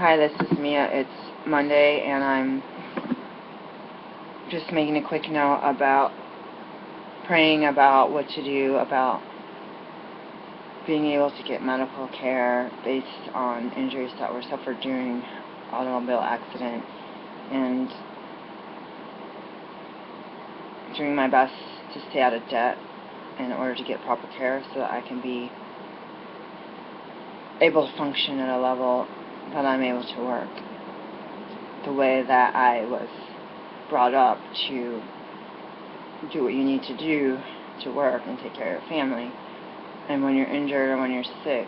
Hi, this is Mia. It's Monday, and I'm just making a quick note about praying about what to do about being able to get medical care based on injuries that were suffered during automobile accident, and doing my best to stay out of debt in order to get proper care so that I can be able to function at a level that I'm able to work the way that I was brought up to do what you need to do to work and take care of your family. And when you're injured or when you're sick,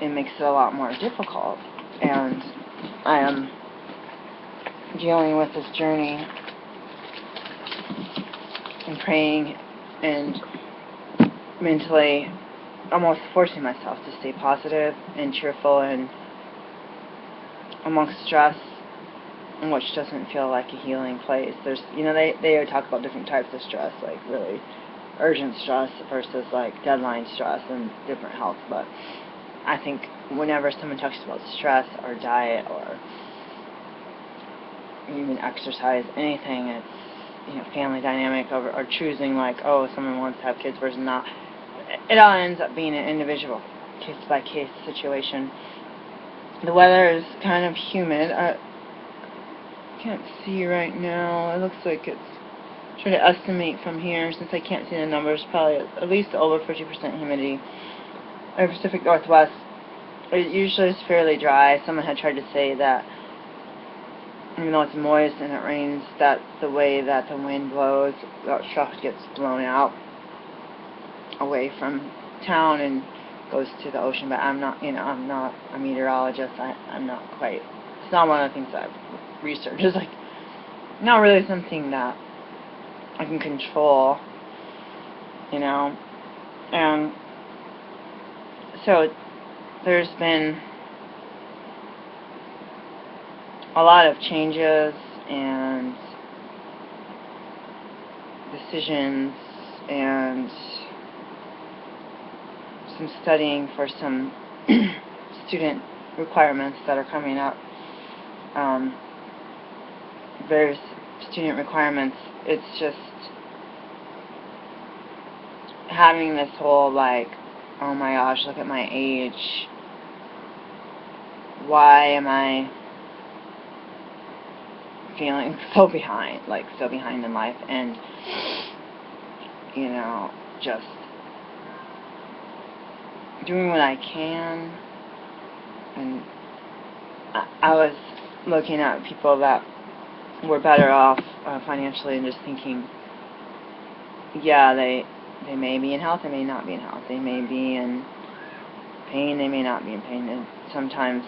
it makes it a lot more difficult. And I am dealing with this journey and praying and mentally almost forcing myself to stay positive and cheerful and amongst stress, which doesn't feel like a healing place. There's, they talk about different types of stress, like really urgent stress versus like deadline stress and different health. But I think whenever someone talks about stress or diet or even exercise, anything, it's family dynamic or choosing like, oh, someone wants to have kids versus not. It all ends up being an individual case by case situation. The weather is kind of humid. I can't see right now. It looks like it's trying to estimate from here, since I can't see the numbers, probably at least over 50% humidity. In the Pacific Northwest, it usually is fairly dry. Someone had tried to say that even though it's moist and it rains, that the way that the wind blows, that stuff gets blown out away from town and goes to the ocean. But I'm not a meteorologist. I'm not quite. It's not one of the things that I've researched. It's like not really something that I can control, and so there's been a lot of changes and decisions and some studying for some student requirements that are coming up. Various student requirements. It's just having this whole like, oh my gosh, look at my age. Why am I feeling so behind in life? And just doing what I can. And I was looking at people that were better off financially and just thinking, yeah, they may be in health, they may not be in health. They may be in pain, they may not be in pain. And sometimes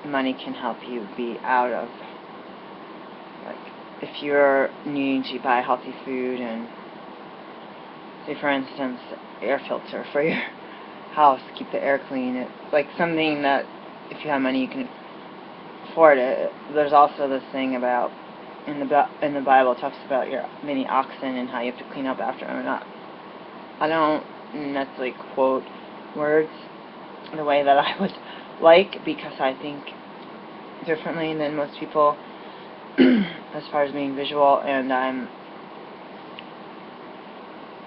money can help you be out of, like, if you're needing to buy healthy food and, say for instance, air filter for your house, keep the air clean. It's like something that if you have money you can afford it. There's also this thing about in the Bible it talks about your many oxen and how you have to clean up after them. I don't necessarily quote words the way that I would like, because I think differently than most people as far as being visual, and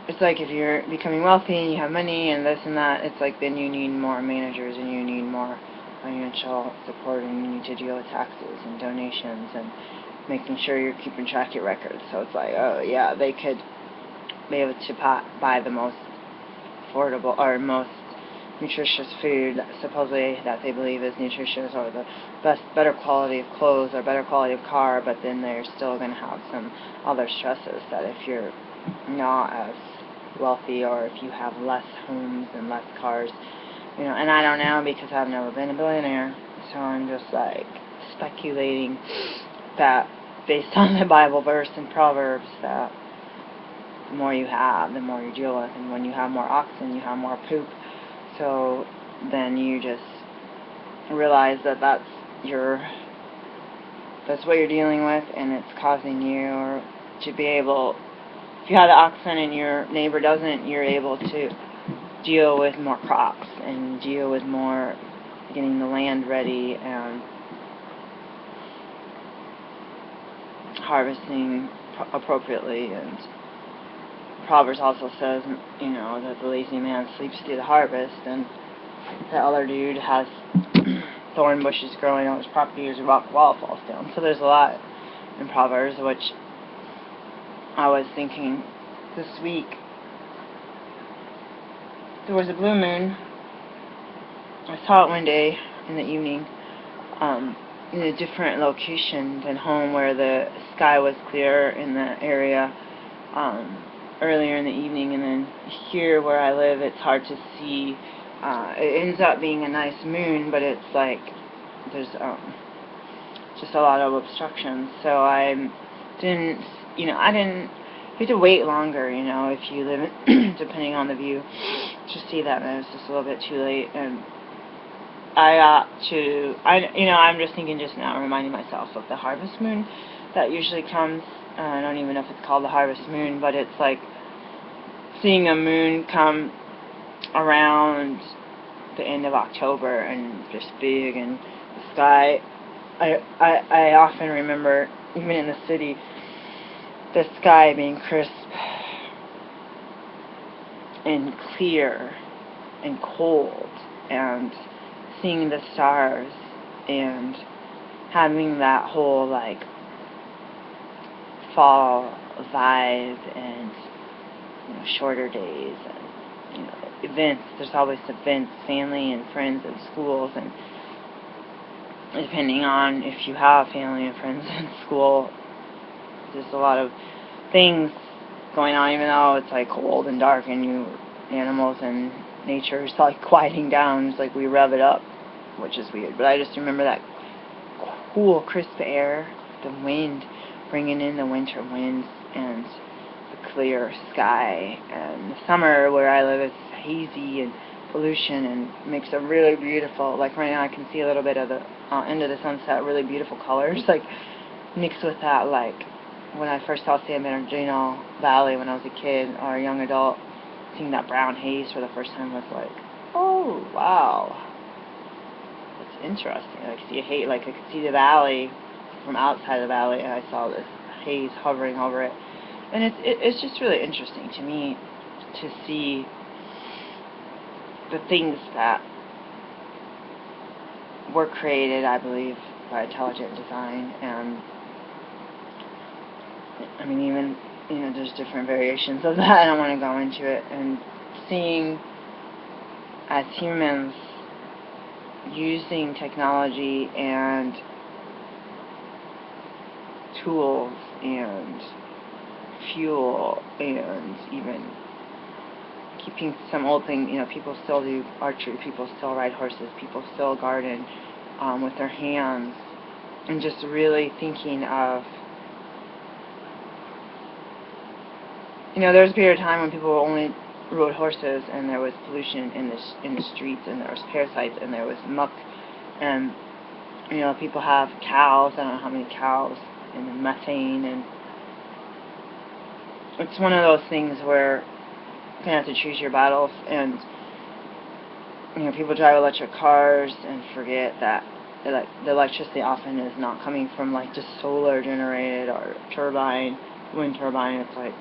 it's like if you're becoming wealthy and you have money and this and that, it's like then you need more managers and you need more financial support and you need to deal with taxes and donations and making sure you're keeping track of your records. So it's like, oh yeah, they could be able to buy the most affordable or most nutritious food supposedly that they believe is nutritious, or the better quality of clothes or better quality of car, but then they're still going to have some other stresses that if you're not as wealthy or if you have less homes and less cars, and I don't know because I've never been a billionaire, so I'm just like speculating that based on the Bible verse in Proverbs that the more you have, the more you deal with, and when you have more oxen, you have more poop. So then you just realize that that's what you're dealing with, and it's causing you to be able, if you have the oxen and your neighbor doesn't, you're able to deal with more crops and deal with more getting the land ready and harvesting appropriately. And Proverbs also says, that the lazy man sleeps through the harvest, and the other dude has thorn bushes growing on his property as a rock wall falls down. So there's a lot in Proverbs, which I was thinking this week. There was a blue moon. I saw it one day in the evening, in a different location than home, where the sky was clear in the area earlier in the evening, and then here where I live, it's hard to see. It ends up being a nice moon, but it's like there's just a lot of obstructions. So I didn't, you have to wait longer, if you live in, depending on the view, to see that, and it was just a little bit too late. And I'm just thinking just now, reminding myself of the harvest moon that usually comes. I don't even know if it's called the harvest moon, but it's like seeing a moon come around the end of October and just big, and the sky. I often remember, even in the city, the sky being crisp and clear and cold, and seeing the stars and having that whole like fall vibe, and shorter days, and events. There's always events, family and friends and schools, and depending on if you have family and friends in school, there's a lot of things going on, even though it's like cold and dark, and animals and nature is like quieting down. It's like we rev it up, which is weird. But I just remember that cool, crisp air, the wind, bringing in the winter winds, and the clear sky. And the summer where I live, it's hazy and pollution, and makes a really beautiful, like right now I can see a little bit of the end of the sunset, really beautiful colors, like mixed with that, like when I first saw San Bernardino Valley when I was a kid or a young adult, seeing that brown haze for the first time was like, oh wow, that's interesting. I could see the valley from outside the valley, and I saw this haze hovering over it, and it's just really interesting to me to see the things that were created, I believe, by intelligent design. And I mean, even there's different variations of that. I don't want to go into it. And seeing as humans using technology and tools and fuel, and even keeping some old thing, people still do archery, people still ride horses, people still garden with their hands, and just really thinking of, there was a period of time when people only rode horses, and there was pollution in the streets, and there was parasites, and there was muck, and people have cows, I don't know how many cows, and methane, and it's one of those things where you have to choose your battles. And people drive electric cars and forget that the electricity often is not coming from like just solar generated or wind turbine. It's like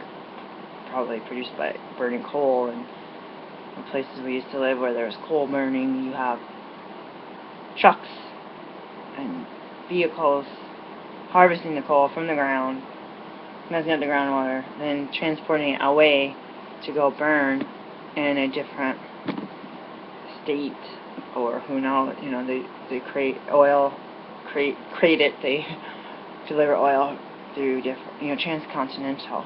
probably produced by burning coal. And in places we used to live where there's coal burning, you have trucks and vehicles harvesting the coal from the ground, messing up the groundwater, then transporting it away to go burn in a different state, or who knows, they create oil, create it, they deliver oil through different, transcontinental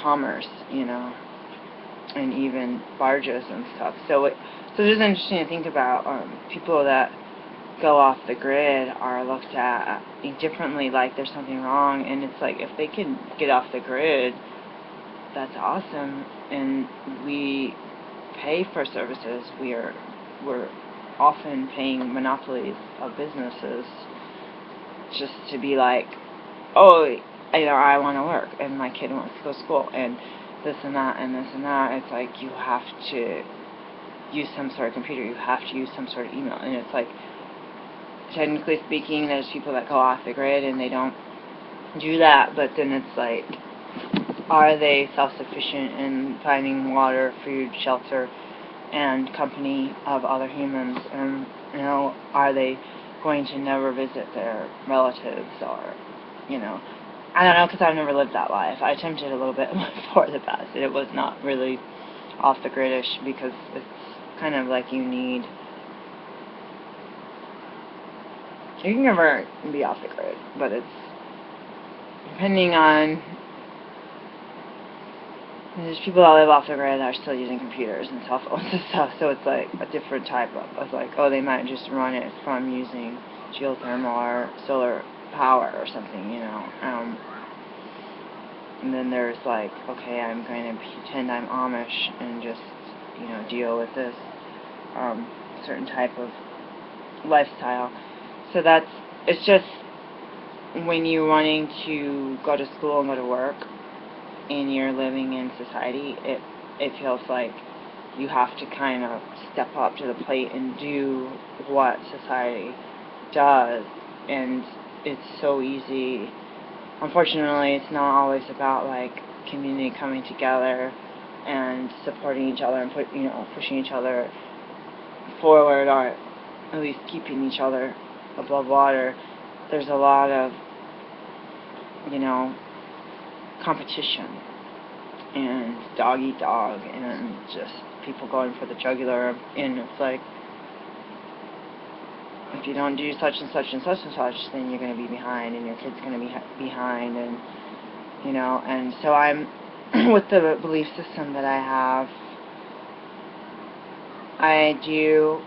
commerce, and even barges and stuff. So it's interesting to think about. People that go off the grid are looked at differently, like there's something wrong, and it's like, if they can get off the grid, that's awesome, and we pay for services. We're often paying monopolies of businesses just to be like, oh, I want to work, and my kid wants to go to school, and this and that, and this and that. It's like you use some sort of computer, you have to use some sort of email. And it's like, technically speaking, there's people that go off the grid and they don't do that, but then it's like, are they self-sufficient in finding water, food, shelter, and company of other humans? And, you know, are they going to never visit their relatives? Or, you know, I don't know, because I've never lived that life. I attempted a little bit before the past, and it was not really off the gridish, because it's kind of like you can never be off the grid, but it's depending on, there's people that live off the grid that are still using computers and cell phones and stuff, so it's like a different type of like, oh, they might just run it from using geothermal or solar power or something, you know. And then there's like, okay, I'm going to pretend I'm Amish and just, you know, deal with this certain type of lifestyle. So it's just, when you're wanting to go to school and go to work and you're living in society, it feels like you have to kind of step up to the plate and do what society does, and it's so easy. Unfortunately, it's not always about like community coming together and supporting each other and pushing each other forward, or at least keeping each other above water. There's a lot of, you know, competition and dog eat dog and just people going for the jugular, and it's like, if you don't do such and such and such and such, then you're going to be behind, and your kid's going to be behind, and, you know. And so I'm, with the belief system that I have, I do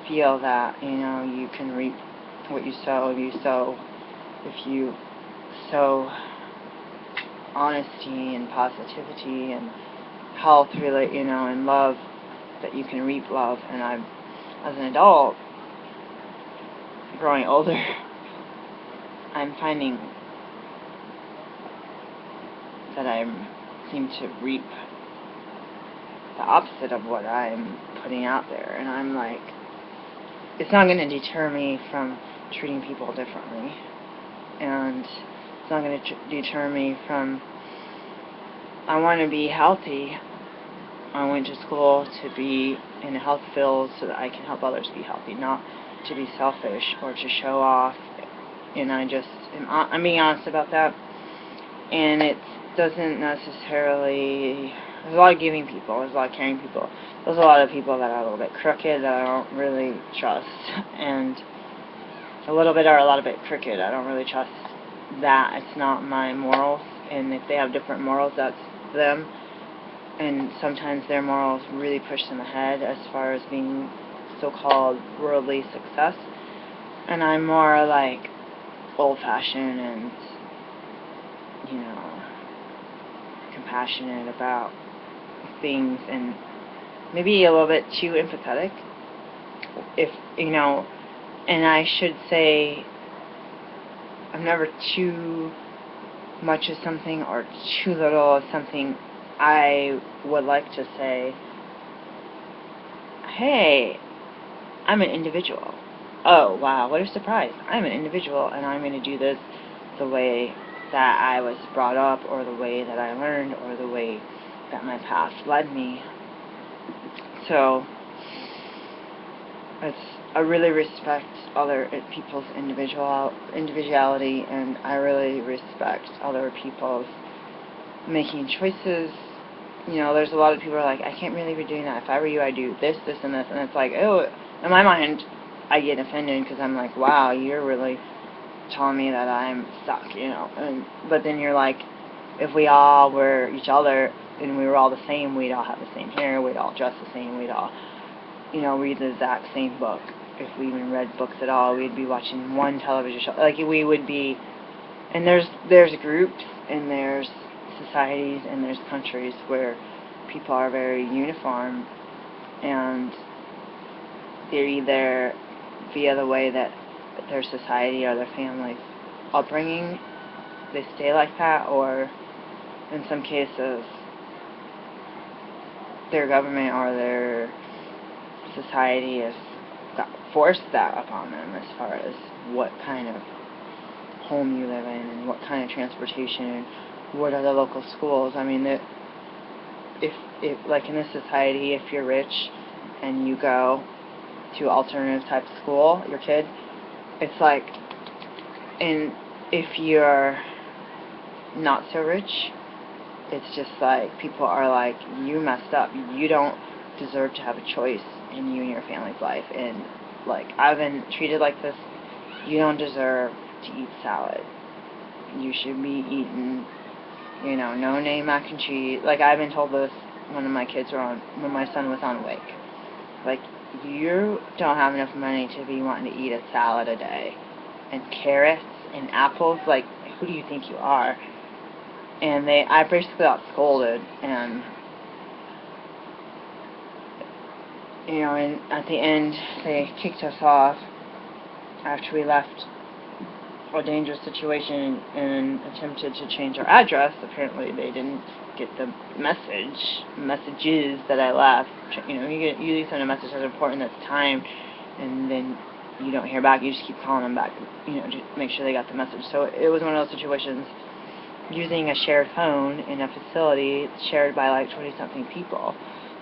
feel that, you know, you can reap what you sow. If you sow honesty and positivity and health, really, you know, and love, that you can reap love. And I'm, as an adult, growing older, I'm finding that I seem to reap the opposite of what I'm putting out there. And I'm like, it's not going to deter me from treating people differently, and it's not going to deter me from, I want to be healthy. I went to school to be in a health field so that I can help others be healthy, not to be selfish or to show off. And I'm being honest about that. And it doesn't necessarily, there's a lot of giving people, there's a lot of caring people. There's a lot of people that are a little bit crooked that I don't really trust, and a little bit or a lot of it crooked. I don't really trust that. It's not my morals, and if they have different morals, that's them. And sometimes their morals really push them ahead as far as being so-called worldly success. And I'm more like old-fashioned and, you know, compassionate about things, and maybe a little bit too empathetic, if, you know. And I should say, I'm never too much of something or too little of something. I would like to say, hey, I'm an individual. Oh, wow, what a surprise. I'm an individual, and I'm going to do this the way that I was brought up, or the way that I learned, or the way that my path led me. So, I really respect other people's individuality, and I really respect other people's making choices. You know, there's a lot of people who are like, I can't really be doing that. If I were you, I'd do this, this, and this. And it's like, oh, in my mind, I get offended, because I'm like, wow, you're really telling me that I'm stuck, you know. But then you're like, if we all were each other and we were all the same, we'd all have the same hair, we'd all dress the same, we'd all, you know, read the exact same book. If we even read books at all, we'd be watching one television show. Like, we would be, and there's groups, and there's societies, and there's countries where people are very uniform, and they're either via the way that their society or their family upbringing, they stay like that, or in some cases their government or their society has forced that upon them as far as what kind of home you live in and what kind of transportation and what are the local schools. I mean, if like in this society, if you're rich and you go to alternative type school, your kid, it's like, and if you're not so rich, it's just like people are like, you messed up, you don't deserve to have a choice in you and your family's life, and like, I've been treated like this. You don't deserve to eat salad. You should be eating, no name mac and cheese. Like, I've been told this when my son was on WIC. Like, you don't have enough money to be wanting to eat a salad a day, and carrots and apples. Like, who do you think you are? And I basically got scolded, and and at the end, they kicked us off after we left a dangerous situation and attempted to change our address. Apparently, they didn't get the messages that I left. You usually send a message that's important, that's timed, and then you don't hear back. You just keep calling them back, to make sure they got the message. So it was one of those situations, using a shared phone in a facility shared by like 20-something people.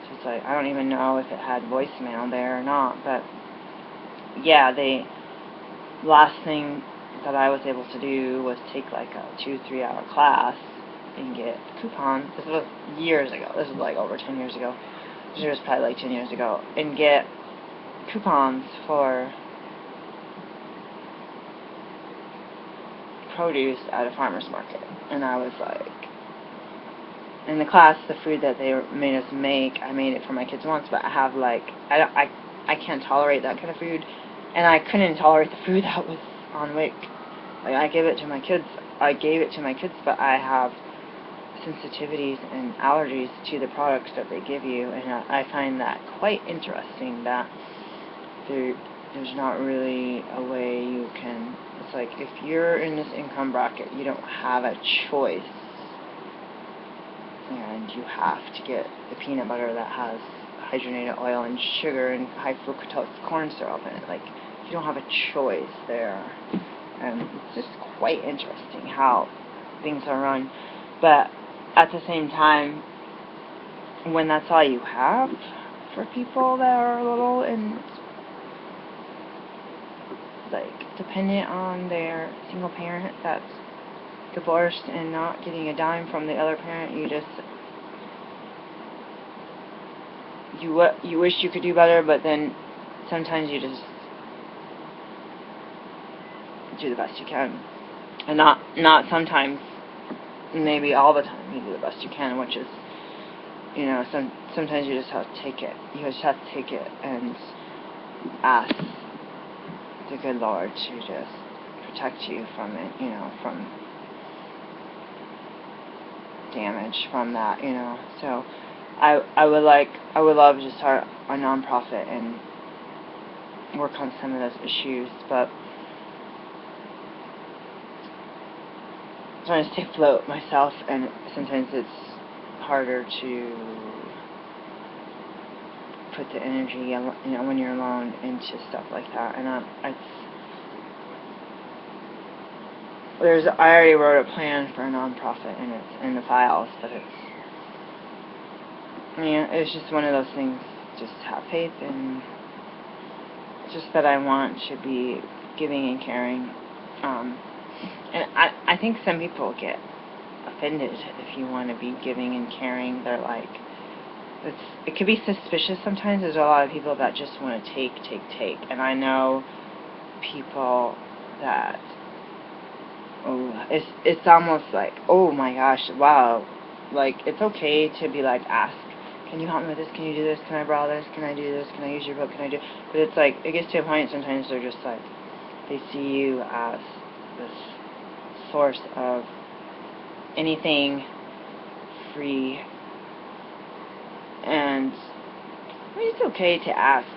So it's like, I don't even know if it had voicemail there or not, but yeah, last thing that I was able to do was take like a 2-3 hour class and get coupons. This was years ago. This was like over 10 years ago. This was probably like 10 years ago. And get coupons for produce at a farmer's market. And I was like, in the class, the food that they made us make, I made it for my kids once, but I have like, I can't tolerate that kind of food, and I couldn't tolerate the food that was on WIC. Like, I gave it to my kids, but I have sensitivities and allergies to the products that they give you, and I find that quite interesting, that there's not really a way you can. It's like, if you're in this income bracket, you don't have a choice, and you have to get the peanut butter that has hydrogenated oil and sugar and high fructose corn syrup in it. Like, you don't have a choice there. And it's just quite interesting how things are run. But at the same time, when that's all you have for people that are little and like dependent on their single parent that's divorced and not getting a dime from the other parent, you wish you could do better, but then sometimes you just do the best you can, and not sometimes, maybe all the time you do the best you can, which is, sometimes you just have to take it. You just have to take it and ask the good Lord to just protect you from it, from damage from that, So I would love to start a nonprofit and work on some of those issues, but I'm trying to stay afloat myself, and sometimes it's harder to put the energy, when you're alone, into stuff like that. And I already wrote a plan for a nonprofit, and it's in the files, but it's just one of those things. Just have faith, and just that I want to be giving and caring. And I think some people get offended if you want to be giving and caring. They're like, it could be suspicious sometimes. There's a lot of people that just want to take. And I know people that, it's almost like, oh my gosh, wow. Like, it's okay to be like, ask, can you help me with this? Can you do this? Can I borrow this? Can I do this? Can I use your book? Can I do? But it's like, it gets to a point sometimes they're just like, they see you as this source of anything free, and it's okay to ask,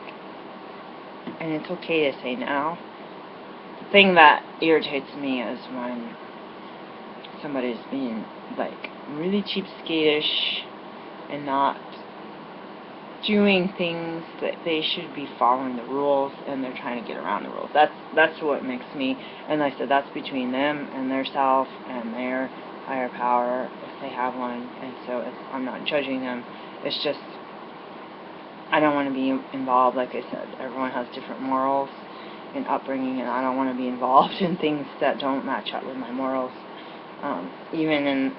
and it's okay to say no. The thing that irritates me is when somebody's being like really cheapskate-ish and not doing things that they should be following the rules, and they're trying to get around the rules. That's what makes me, and like I said, that's between them and their self and their higher power, if they have one, and so I'm not judging them. It's just, I don't want to be involved. Like I said, everyone has different morals and upbringing, and I don't want to be involved in things that don't match up with my morals, even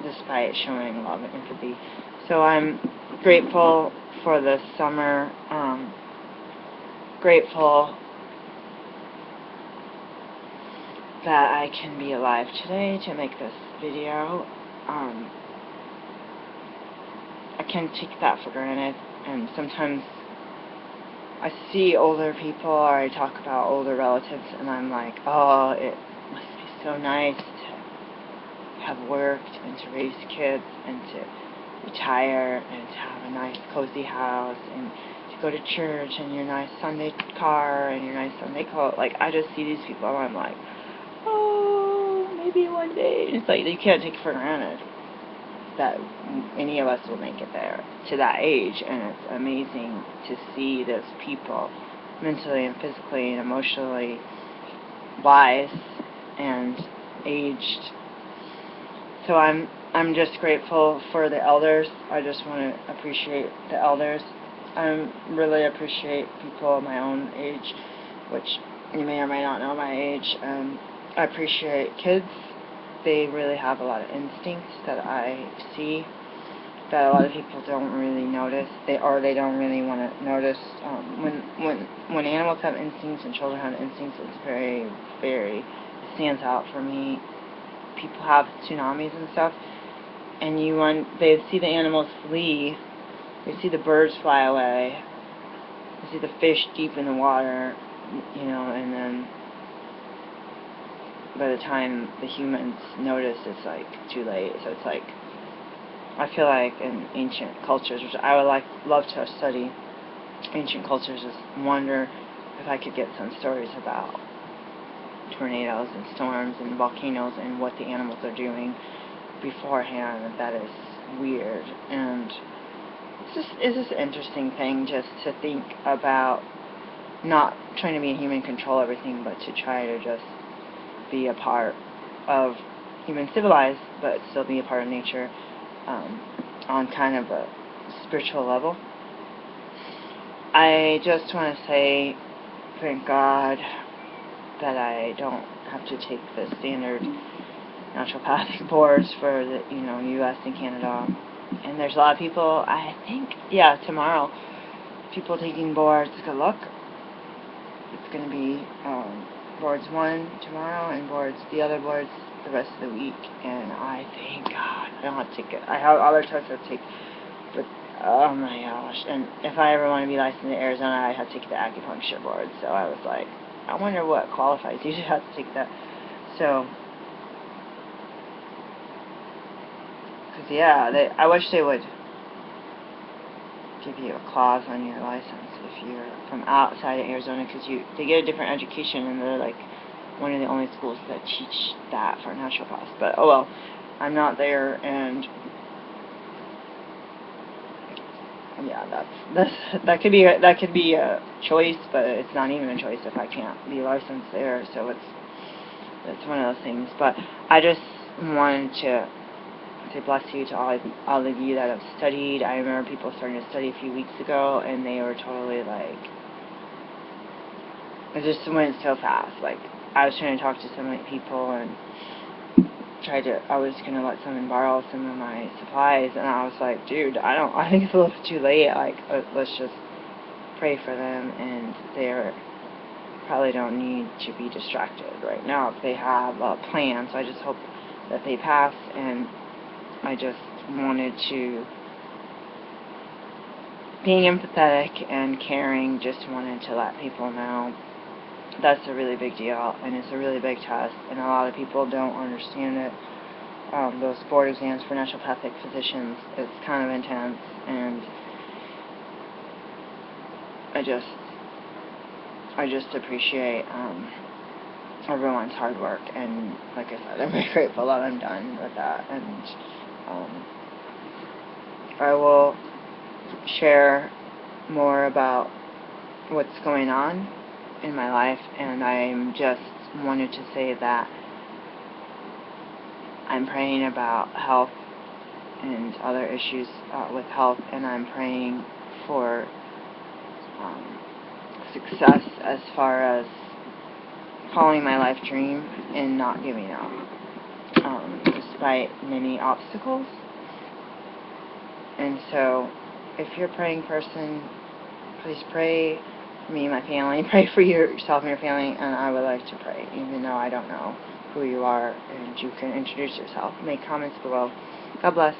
despite showing love and empathy. So I'm grateful for the summer, grateful that I can be alive today to make this video. I can't take that for granted, and sometimes I see older people, or I talk about older relatives, and I'm like, oh, it must be so nice to have worked and to raise kids and to retire and to have a nice cozy house and to go to church and your nice Sunday car and your nice Sunday coat. Like, I just see these people and I'm like, oh, maybe one day. It's like, you can't take it for granted that any of us will make it there to that age, and it's amazing to see those people mentally and physically and emotionally wise and aged. So I'm just grateful for the elders. I just want to appreciate the elders. I really appreciate people my own age, which you may or may not know my age. I appreciate kids. They really have a lot of instincts that I see that a lot of people don't really notice. They don't really want to notice. When animals have instincts and children have instincts, it's very, very, it stands out for me. People have tsunamis and stuff, and they see the animals flee, they see the birds fly away, they see the fish deep in the water, and then by the time the humans notice, it's like too late. So it's like, I feel like in ancient cultures, which I would love to study ancient cultures, just wonder if I could get some stories about tornadoes and storms and volcanoes and what the animals are doing beforehand. That is weird, and it's just an interesting thing just to think about, not trying to be a human, control everything, but to try to just be a part of human civilized, but still be a part of nature, on kind of a spiritual level. I just want to say thank God that I don't have to take the standard naturopathic boards for the U.S. and Canada. And there's a lot of people, I think, tomorrow, people taking boards. Good luck. It's going to be boards 1 tomorrow and the other boards the rest of the week. And I thank God I don't have to take it. I have other tests I have to take, but oh my gosh. And if I ever want to be licensed in Arizona, I have to take the acupuncture board. So I was like, I wonder what qualifies you to have to take that. So, because I wish they would give you a clause on your license if you're from outside of Arizona, because they get a different education, and they're like one of the only schools that teach that for naturopaths. But oh well, I'm not there, and that could be a choice, but it's not even a choice if I can't be licensed there. So it's one of those things. But I just wanted to say bless you to all of you that have studied. I remember people starting to study a few weeks ago, and they were totally like, it just went so fast. Like, I was trying to talk to so many people, and I was going to let someone borrow some of my supplies, and I was like, dude, I think it's a little too late. Like, let's just pray for them, and they probably don't need to be distracted right now if they have a plan. So I just hope that they pass, and I just wanted to, being empathetic and caring, just wanted to let people know that's a really big deal, and it's a really big test, and a lot of people don't understand it. Those board exams for naturopathic physicians, it's kind of intense, and I just appreciate everyone's hard work, and like I said, I'm very grateful that I'm done with that, and I will share more about what's going on in my life, and I'm just wanted to say that I'm praying about health and other issues with health, and I'm praying for success as far as following my life dream and not giving up, despite many obstacles. And so, if you're a praying person, please pray for me and my family. Pray for yourself and your family, and I would like to pray, even though I don't know who you are, and you can introduce yourself. Make comments below. God bless.